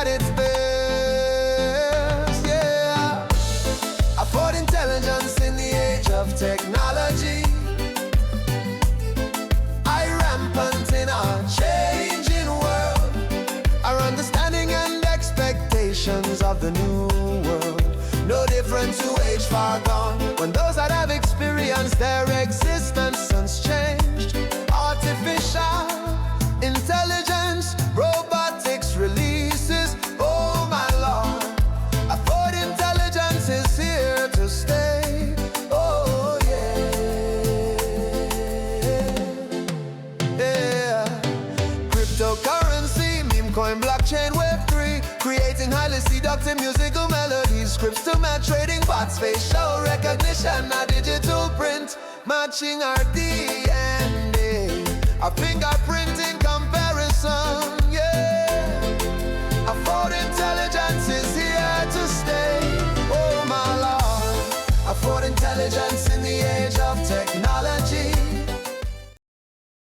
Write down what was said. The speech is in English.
at its best. Yeah, a fourth intelligence in the age of technology. I rampant in our changing world. Our understanding and expectations of the new world, no different to age far gone, when those that have experienced their existence changed. Artificial intelligence, robotics releases, oh my Lord. I thought intelligence is here to stay, oh yeah. Yeah. Cryptocurrency, meme coin, blockchain, Web3, creating highly seductive musical melodies, scripts to match trading bots, facial recognition, a digital print, matching our DNA, our fingerprinting comparison, yeah. A fourth intelligence is here to stay, oh my Lord. A fourth intelligence in the age of technology.